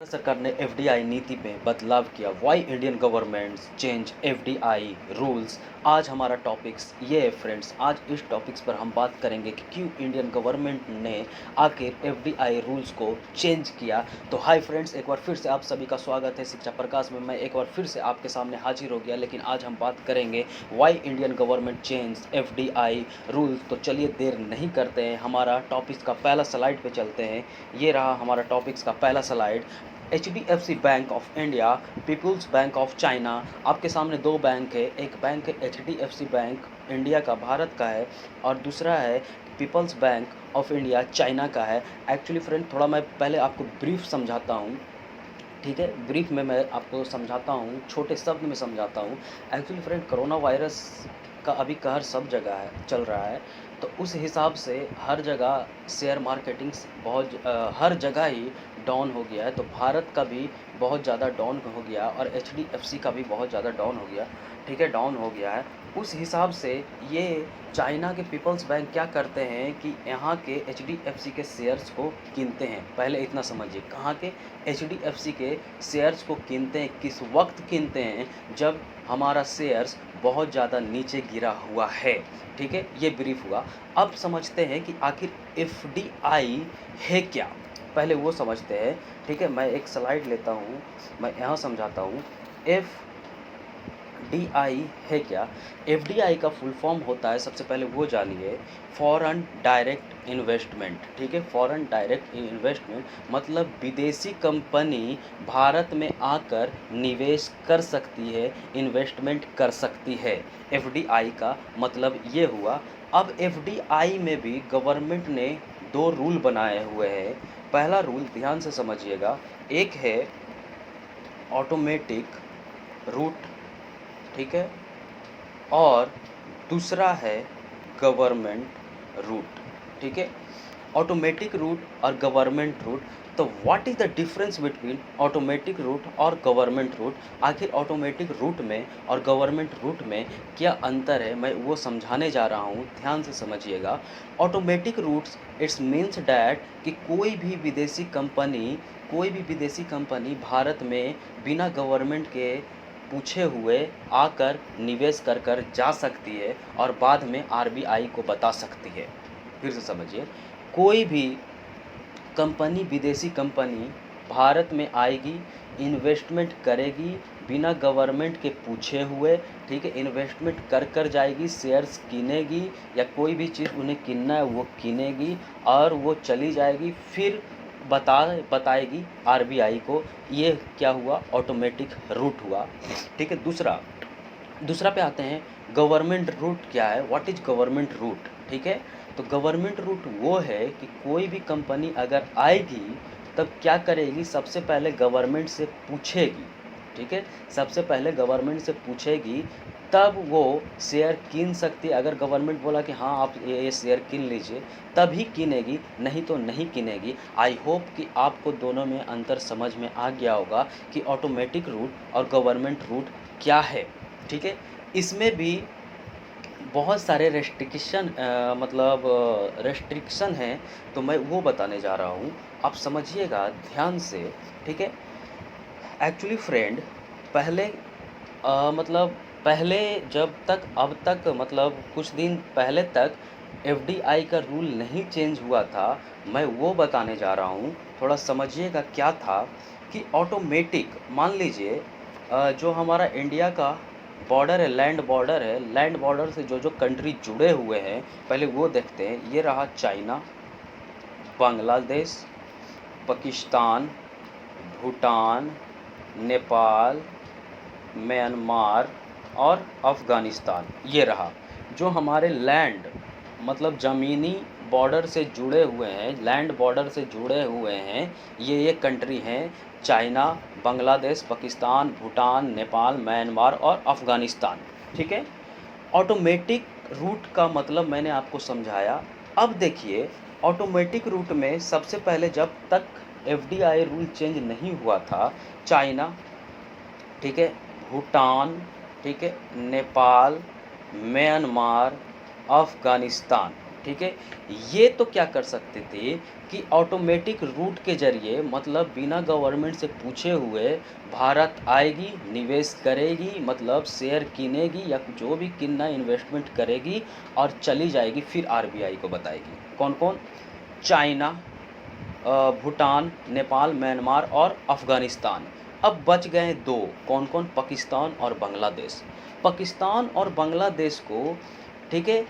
सरकार ने एफडीआई नीति में बदलाव किया। Why Indian government change FDI rules. आज हमारा टॉपिक्स ये है फ्रेंड्स। आज इस टॉपिक्स पर हम बात करेंगे कि क्यों इंडियन गवर्नमेंट ने आखिर एफडीआई रूल्स को चेंज किया। तो हाय फ्रेंड्स, एक बार फिर से आप सभी का स्वागत है शिक्षा प्रकाश में। मैं एक बार फिर से आपके सामने हाजिर हो गया, लेकिन आज हम बात करेंगे why Indian government change FDI rules. तो चलिए देर नहीं करते हैं, हमारा टॉपिक्स का पहला स्लाइड पे चलते हैं। ये रहा हमारा टॉपिक्स का पहला slide. HDFC bank of India, peoples bank of China. आपके सामने दो बैंक है, एक बैंक है HDFC बैंक इंडिया का, भारत का है, और दूसरा है peoples bank of India, China का है। एक्चुअली फ्रेंड, थोड़ा मैं पहले आपको ब्रीफ समझाता हूँ, ठीक है। ब्रीफ में मैं आपको समझाता हूँ, छोटे शब्द में समझाता हूँ। एक्चुअली फ्रेंड, कोरोना वायरस का अभी कहर सब जगह है, चल रहा है। तो उस हिसाब से हर जगह शेयर मार्केटिंग हर जगह ही डाउन हो गया है। तो भारत का भी बहुत ज़्यादा डाउन हो गया और HDFC का भी बहुत ज़्यादा डाउन हो गया, ठीक है, डाउन हो गया है। उस हिसाब से ये चाइना के पीपल्स बैंक क्या करते हैं कि यहाँ के HDFC के शेयर्स को कीनते हैं। पहले इतना समझिए, कहाँ के HDFC के शेयर्स को कीनते हैं। किस वक्त कीनते हैं? जब हमारा शेयर्स बहुत ज़्यादा नीचे गिरा हुआ है, ठीक है। ये ब्रीफ हुआ। अब समझते हैं कि आखिर एफडीआई है क्या, पहले वो समझते हैं, ठीक है। मैं एक स्लाइड लेता हूँ, मैं यहाँ समझाता हूँ एफडीआई है क्या। एफडीआई का फुल फॉर्म होता है, सबसे पहले वो जानिए, फॉरेन डायरेक्ट इन्वेस्टमेंट, ठीक है। फॉरेन डायरेक्ट इन्वेस्टमेंट मतलब विदेशी कंपनी भारत में आकर निवेश कर सकती है, इन्वेस्टमेंट कर सकती है। एफडीआई का मतलब ये हुआ। अब एफडीआई में भी गवर्नमेंट ने दो रूल बनाए हुए हैं। पहला रूल ध्यान से समझिएगा, एक है ऑटोमेटिक रूट, ठीक है, और दूसरा है गवर्नमेंट रूट, ठीक है। ऑटोमेटिक रूट और गवर्नमेंट रूट। तो what is the difference between automatic route और गवर्नमेंट रूट? आखिर ऑटोमेटिक रूट में और गवर्नमेंट रूट में क्या अंतर है, मैं वो समझाने जा रहा हूँ, ध्यान से समझिएगा। Automatic routes it's means that कि कोई भी विदेशी कंपनी भारत में बिना गवर्नमेंट के पूछे हुए आकर निवेश कर कर जा सकती है और बाद में आरबीआई को बता सकती है। फिर से समझिए, कोई भी कंपनी, विदेशी कंपनी भारत में आएगी, इन्वेस्टमेंट करेगी बिना गवर्नमेंट के पूछे हुए, ठीक है। इन्वेस्टमेंट कर कर जाएगी, शेयर्स किनेगी या कोई भी चीज़ उन्हें किनना है वो किनेगी और वो चली जाएगी, फिर बताएगी आरबीआई को। ये क्या हुआ? ऑटोमेटिक रूट हुआ, ठीक है। दूसरा पे आते हैं, गवर्नमेंट रूट क्या है? व्हाट इज गवर्नमेंट रूट, ठीक है। तो गवर्नमेंट रूट वो है कि कोई भी कंपनी अगर आएगी तब क्या करेगी, सबसे पहले गवर्नमेंट से पूछेगी, ठीक है। सबसे पहले गवर्नमेंट से पूछेगी, तब वो शेयर कीन सकती है। अगर गवर्नमेंट बोला कि हाँ आप ये शेयर कीन लीजिए, तभी किनेगी, नहीं तो नहीं किनेगी। आई होप कि आपको दोनों में अंतर समझ में आ गया होगा कि ऑटोमेटिक रूट और गवर्नमेंट रूट क्या है, ठीक है। इसमें भी बहुत सारे रेस्ट्रिक्शन हैं, तो मैं वो बताने जा रहा हूँ, आप समझिएगा ध्यान से, ठीक है। एक्चुअली फ्रेंड, पहले पहले जब तक अब तक कुछ दिन पहले तक एफडीआई का रूल नहीं चेंज हुआ था, मैं वो बताने जा रहा हूँ। थोड़ा समझिएगा क्या था कि ऑटोमेटिक, मान लीजिए जो हमारा इंडिया का बॉर्डर है, लैंड बॉर्डर है, लैंड बॉर्डर से जो जो कंट्री जुड़े हुए हैं, पहले वो देखते हैं। ये रहा चाइना, बांग्लादेश, पाकिस्तान, भूटान, नेपाल, म्यांमार और अफ़गानिस्तान। ये रहा जो हमारे लैंड ज़मीनी बॉर्डर से जुड़े हुए हैं, लैंड बॉर्डर से जुड़े हुए हैं, ये कंट्री हैं, चाइना, बांग्लादेश, पाकिस्तान, भूटान, नेपाल, म्यांमार और अफ़गानिस्तान, ठीक है। ऑटोमेटिक रूट का मतलब मैंने आपको समझाया। अब देखिए, ऑटोमेटिक रूट में सबसे पहले जब तक एफडीआई रूल चेंज नहीं हुआ था, चाइना, ठीक है, भूटान, ठीक है, नेपाल, म्यांमार, अफ़गानिस्तान, ठीक है। ये तो क्या कर सकते थे कि ऑटोमेटिक रूट के ज़रिए, मतलब बिना गवर्नमेंट से पूछे हुए भारत आएगी, निवेश करेगी, मतलब शेयर किनेगी या जो भी कितना इन्वेस्टमेंट करेगी और चली जाएगी, फिर आरबीआई को बताएगी। कौन-कौन? चाइना, भूटान, नेपाल, म्यांमार और अफ़गानिस्तान। अब बच गए 2, कौन-कौन? पाकिस्तान और बांग्लादेश। पाकिस्तान और बांग्लादेश को, ठीक है,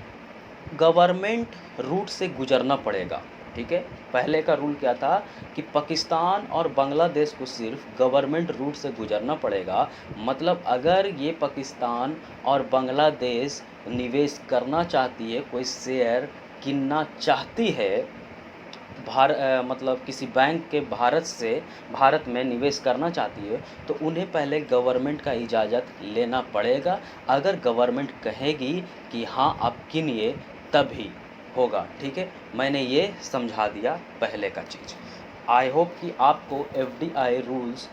गवर्नमेंट रूट से गुजरना पड़ेगा, ठीक है। पहले का रूल क्या था कि पाकिस्तान और बांग्लादेश को सिर्फ गवर्नमेंट रूट से गुजरना पड़ेगा। मतलब अगर ये पाकिस्तान और बांग्लादेश निवेश करना चाहती है, कोई शेयर किनना चाहती है, मतलब किसी बैंक के भारत में निवेश करना चाहती है, तो उन्हें पहले गवर्नमेंट का इजाज़त लेना पड़ेगा। अगर गवर्नमेंट कहेगी कि हाँ आप किनिए, तभी होगा, ठीक है। मैंने ये समझा दिया पहले का चीज़। आई होप कि आपको एफडीआई रूल्स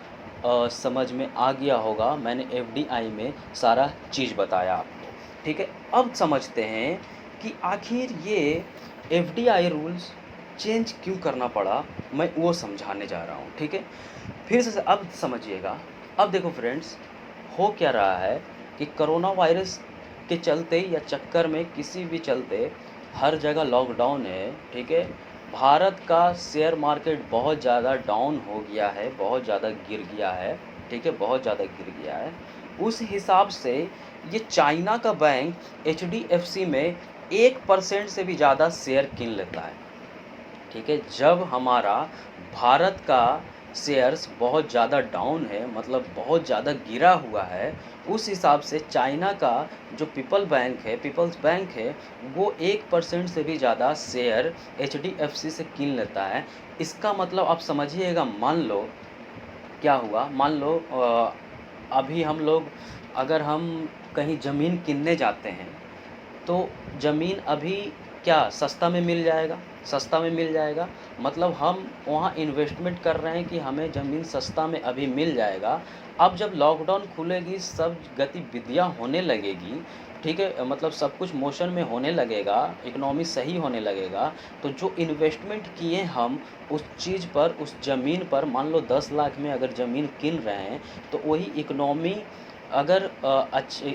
समझ में आ गया होगा। मैंने एफडीआई में सारा चीज़ बताया आपको, ठीक है। अब समझते हैं कि आखिर ये एफडीआई रूल्स चेंज क्यों करना पड़ा, मैं वो समझाने जा रहा हूँ, ठीक है। फिर से अब समझिएगा। अब देखो फ्रेंड्स, हो क्या रहा है कि कोरोना वायरस के चलते या चक्कर में किसी भी चलते हर जगह लॉकडाउन है, ठीक है। भारत का शेयर मार्केट बहुत ज़्यादा डाउन हो गया है, बहुत ज़्यादा गिर गया है, ठीक है, बहुत ज़्यादा गिर गया है। उस हिसाब से ये चाइना का बैंक एचडीएफसी में 1% से भी ज़्यादा शेयर किन लेता है, ठीक है। जब हमारा भारत का शेयर्स बहुत ज़्यादा डाउन है, मतलब बहुत ज़्यादा गिरा हुआ है, उस हिसाब से चाइना का जो पीपल्स बैंक है, वो 1% से भी ज़्यादा शेयर एचडीएफसी से किन लेता है। इसका मतलब आप समझिएगा, मान लो क्या हुआ, मान लो अभी हम लोग, अगर हम कहीं ज़मीन किनने जाते हैं, तो ज़मीन अभी क्या सस्ता में मिल जाएगा? सस्ता में मिल जाएगा, मतलब हम वहाँ इन्वेस्टमेंट कर रहे हैं कि हमें ज़मीन सस्ता में अभी मिल जाएगा। अब जब लॉकडाउन खुलेगी, सब गतिविधियाँ होने लगेगी, ठीक है, मतलब सब कुछ मोशन में होने लगेगा, इकोनॉमी सही होने लगेगा, तो जो इन्वेस्टमेंट किए हम उस चीज़ पर, उस ज़मीन पर, मान लो 10 लाख में अगर ज़मीन किन रहे हैं, तो वही इकोनॉमी अगर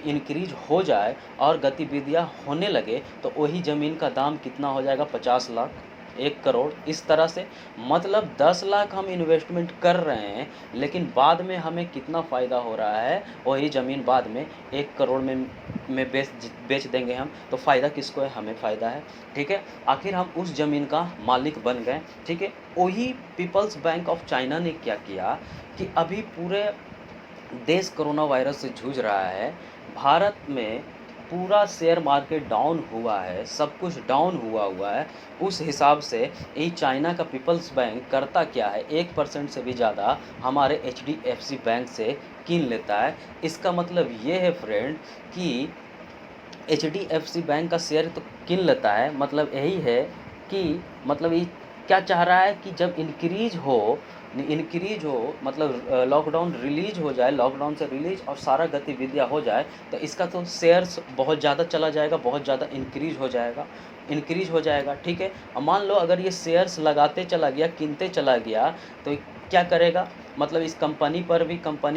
इंक्रीज हो जाए और गतिविधियाँ होने लगे, तो वही ज़मीन का दाम कितना हो जाएगा? 50 लाख, 1 करोड़, इस तरह से। मतलब 10 लाख हम इन्वेस्टमेंट कर रहे हैं, लेकिन बाद में हमें कितना फ़ायदा हो रहा है? वही ज़मीन बाद में 1 करोड़ में बेच देंगे हम, तो फ़ायदा किसको है? हमें फ़ायदा है, ठीक है। आखिर हम उस ज़मीन का मालिक बन गए, ठीक है। वही पीपल्स बैंक ऑफ चाइना ने क्या किया कि अभी पूरे देश कोरोना वायरस से जूझ रहा है, भारत में पूरा शेयर मार्केट डाउन हुआ है, सब कुछ डाउन हुआ है। उस हिसाब से यही चाइना का पीपल्स बैंक करता क्या है, 1% से भी ज़्यादा हमारे एचडीएफसी बैंक से कीन लेता है। इसका मतलब ये है फ्रेंड कि एचडीएफसी बैंक का शेयर तो किन लेता है, मतलब यही है कि, मतलब ये क्या चाह रहा है कि जब इंक्रीज हो, मतलब लॉकडाउन रिलीज हो जाए, लॉकडाउन से रिलीज और सारा गतिविधियाँ हो जाए, तो इसका तो शेयर्स बहुत ज़्यादा चला जाएगा, बहुत ज़्यादा इंक्रीज हो जाएगा, ठीक है। अब मान लो अगर ये शेयर्स लगाते चला गया, कीनते चला गया, तो क्या करेगा? मतलब इस कंपनी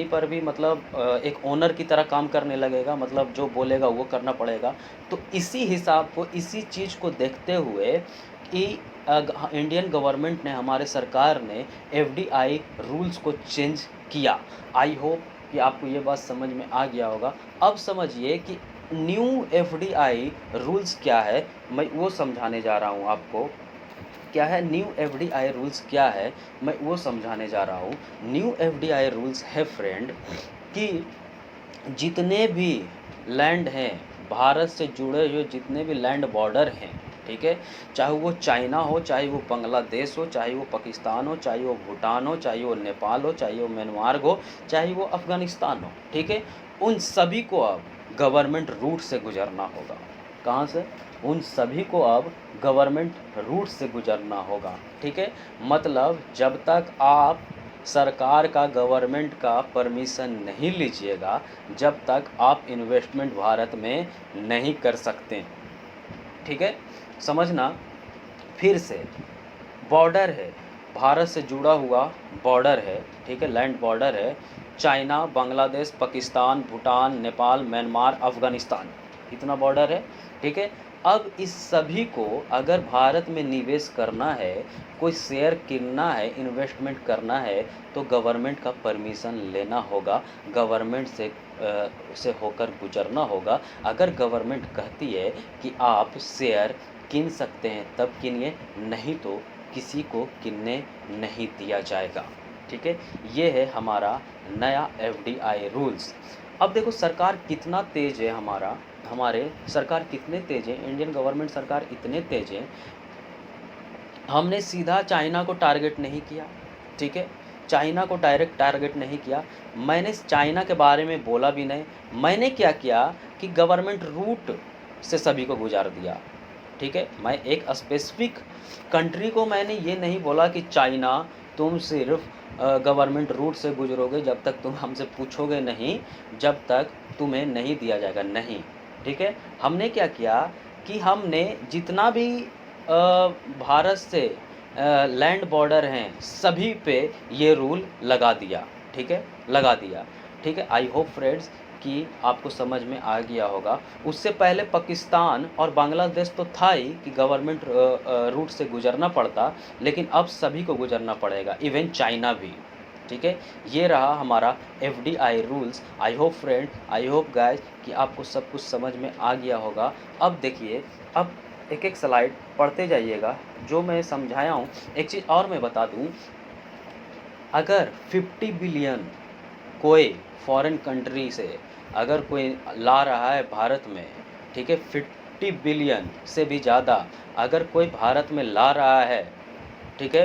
पर भी मतलब एक ओनर की तरह काम करने लगेगा, मतलब जो बोलेगा वो करना पड़ेगा। तो इसी हिसाब को, इसी चीज़ को देखते हुए कि इंडियन गवर्नमेंट ने, हमारे सरकार ने एफडीआई रूल्स को चेंज किया। आई होप कि आपको ये बात समझ में आ गया होगा। अब समझिए कि न्यू एफडीआई रूल्स क्या है, मैं वो समझाने जा रहा हूँ आपको। क्या है न्यू एफडीआई रूल्स, क्या है मैं वो समझाने जा रहा हूँ। न्यू एफडीआई रूल्स है फ्रेंड कि जितने भी लैंड हैं, भारत से जुड़े हुए जितने भी लैंड बॉर्डर हैं, ठीक है, चाहे वो चाइना हो, चाहे वो बांग्लादेश हो, चाहे वो पाकिस्तान हो, चाहे वो भूटान हो, चाहे वो नेपाल हो, चाहे वो म्यांमार हो, चाहे वो अफ़गानिस्तान हो, ठीक है, उन सभी को अब गवर्नमेंट रूट से गुजरना होगा। कहाँ से? उन सभी को अब गवर्नमेंट रूट से गुजरना होगा, ठीक है। मतलब जब तक आप सरकार का, गवर्नमेंट का परमिशन नहीं लीजिएगा, जब तक आप इन्वेस्टमेंट भारत में नहीं कर सकते, ठीक है, समझना फिर से। बॉर्डर है, भारत से जुड़ा हुआ बॉर्डर है, ठीक है, लैंड बॉर्डर है। चाइना, बांग्लादेश, पाकिस्तान, भूटान, नेपाल, म्यांमार, अफ़गानिस्तान, इतना बॉर्डर है, ठीक है। अब इस सभी को अगर भारत में निवेश करना है, कोई शेयर किनना है, इन्वेस्टमेंट करना है, तो गवर्नमेंट का परमिशन लेना होगा, गवर्नमेंट से होकर गुजरना होगा। अगर गवर्नमेंट कहती है कि आप शेयर किन सकते हैं तब किनिए, नहीं तो किसी को किनने नहीं दिया जाएगा, ठीक है। ये है हमारा नया एफडीआई रूल्स। अब देखो सरकार कितना तेज़ है, हमारे सरकार कितने तेज़ है, इंडियन गवर्नमेंट सरकार इतने तेज़ है। हमने सीधा चाइना को टारगेट नहीं किया, ठीक है, चाइना को डायरेक्ट टारगेट नहीं किया। मैंने चाइना के बारे में बोला भी नहीं। मैंने क्या किया कि गवर्नमेंट रूट से सभी को गुजार दिया, ठीक है। मैं एक स्पेसिफिक कंट्री को मैंने ये नहीं बोला कि चाइना तुम सिर्फ गवर्नमेंट रूट से गुजरोगे, जब तक तुम हमसे पूछोगे नहीं, जब तक तुम्हें नहीं दिया जाएगा, नहीं, ठीक है। हमने क्या किया कि हमने जितना भी भारत से लैंड बॉर्डर हैं सभी पे ये रूल लगा दिया, ठीक है, लगा दिया, ठीक है। आई होप फ्रेंड्स कि आपको समझ में आ गया होगा। उससे पहले पाकिस्तान और बांग्लादेश तो था ही कि गवर्नमेंट रूट से गुजरना पड़ता, लेकिन अब सभी को गुजरना पड़ेगा, इवन चाइना भी, ठीक है। ये रहा हमारा FDI rules. I hope friend, I hope guys कि आपको सब कुछ समझ में आ गया होगा। अब देखिए, अब एक एक स्लाइड पढ़ते जाइएगा जो मैं समझाया हूँ। एक चीज़ और मैं बता दूँ, अगर 50 बिलियन कोई फॉरेन कंट्री से अगर कोई ला रहा है भारत में, ठीक है, 50 बिलियन से भी ज़्यादा अगर कोई भारत में ला रहा है, ठीक है,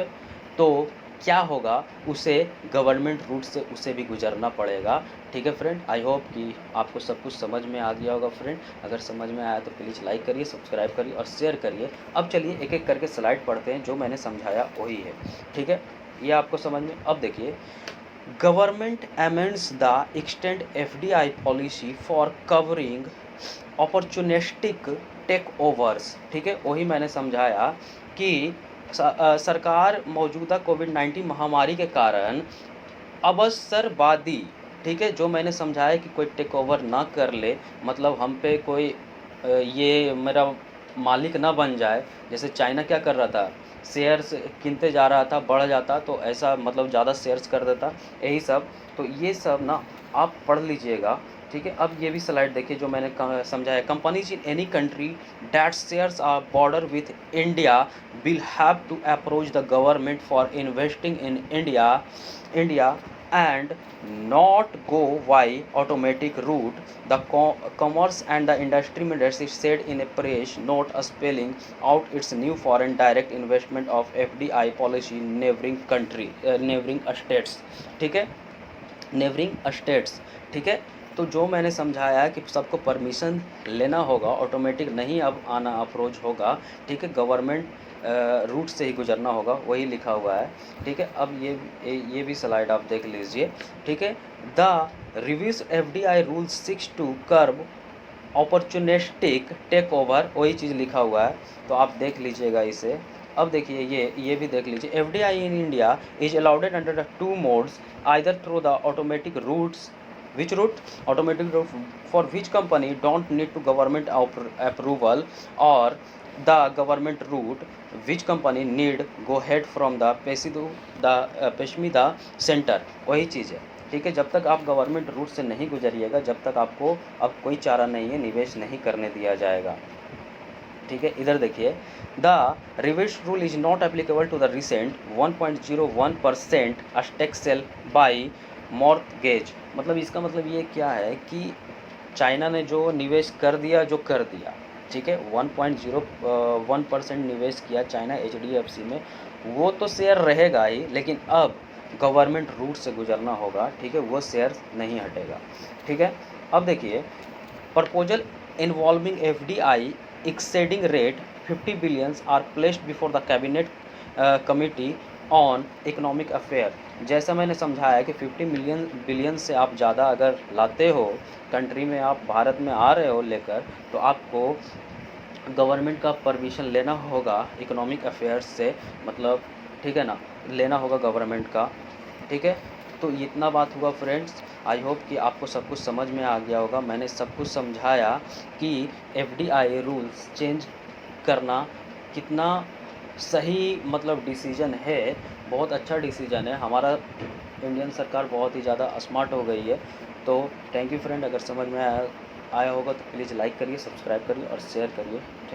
तो क्या होगा, उसे गवर्नमेंट रूट से उसे भी गुजरना पड़ेगा, ठीक है फ्रेंड। आई होप कि आपको सब कुछ समझ में आ गया होगा फ्रेंड। अगर समझ में आया तो प्लीज़ लाइक करिए, सब्सक्राइब करिए और शेयर करिए। अब चलिए एक एक करके स्लाइड पढ़ते हैं, जो मैंने समझाया वही है, ठीक है, ये आपको समझ में। अब देखिए, government amends the extend FDI policy for covering opportunistic takeovers, ठीक है, वही मैंने समझाया कि सरकार मौजूदा कोविड-19 महामारी के कारण अवसरवादी, ठीक है, जो मैंने समझाया कि कोई टेक ओवर ना कर ले, मतलब हम पे कोई ये मेरा मालिक ना बन जाए। जैसे चाइना क्या कर रहा था, शेयर्स गिनते जा रहा था, बढ़ जाता तो ऐसा मतलब ज़्यादा शेयर्स कर देता, यही सब। तो ये सब ना आप पढ़ लीजिएगा, ठीक है। अब ये भी स्लाइड देखिए जो मैंने समझाया। Companies in any country that shares are border with India will have to approach the government for investing in India and not go by automatic route. The Commerce and the Industry Ministry said in a press note spelling out its new foreign direct investment of FDI policy neighboring states, ठीक है, neighbouring states, ठीक है। तो जो मैंने समझाया है कि सबको परमिशन लेना होगा, ऑटोमेटिक नहीं अब आना अप्रोच होगा, ठीक है, गवर्नमेंट रूट से ही गुजरना होगा, वही लिखा हुआ है, ठीक है। अब ये भी स्लाइड आप देख लीजिए, ठीक है। The reviews FDI rules 6 to curb opportunistic take over, वही चीज़ लिखा हुआ है, तो आप देख लीजिएगा इसे। अब देखिए ये भी देख लीजिए। FDI in India is allowed under the 2 modes, either through the automatic routes, which route automatic route for which company don't need to government approval, or the government route which company need go ahead from the पेशमीदा centre, वही चीज़ है, ठीक है। जब तक आप government route से नहीं गुजरिएगा, जब तक आपको अब कोई चारा नहीं है, निवेश नहीं करने दिया जाएगा, ठीक है। इधर देखिए, the reverse rule is not applicable to the recent 1.01% stake sale by mortgage. मतलब इसका मतलब ये क्या है कि चाइना ने जो निवेश कर दिया, ठीक है, 1.01% निवेश किया चाइना HDFC में, वो तो शेयर रहेगा ही, लेकिन अब गवर्नमेंट रूट से गुजरना होगा, ठीक है, वो शेयर नहीं हटेगा, ठीक है। अब देखिए, proposal involving FDI exceeding rate 50 billions are placed before the cabinet committee on economic affair। जैसा मैंने समझाया कि 50 बिलियन से आप ज़्यादा अगर लाते हो कंट्री में, आप भारत में आ रहे हो लेकर, तो आपको गवर्नमेंट का परमिशन लेना होगा इकोनॉमिक अफेयर्स से, मतलब ठीक है ना, लेना होगा गवर्नमेंट का, ठीक है। तो इतना बात हुआ फ्रेंड्स। आई होप कि आपको सब कुछ समझ में आ गया होगा। मैंने सब कुछ समझाया कि एफडीआई रूल्स चेंज करना कितना सही मतलब डिसीजन है, बहुत अच्छा डिसीजन है। हमारा इंडियन सरकार बहुत ही ज़्यादा स्मार्ट हो गई है। तो थैंक यू फ्रेंड, अगर समझ में आया होगा तो प्लीज़ लाइक करिए, सब्सक्राइब करिए और शेयर करिए। थैंक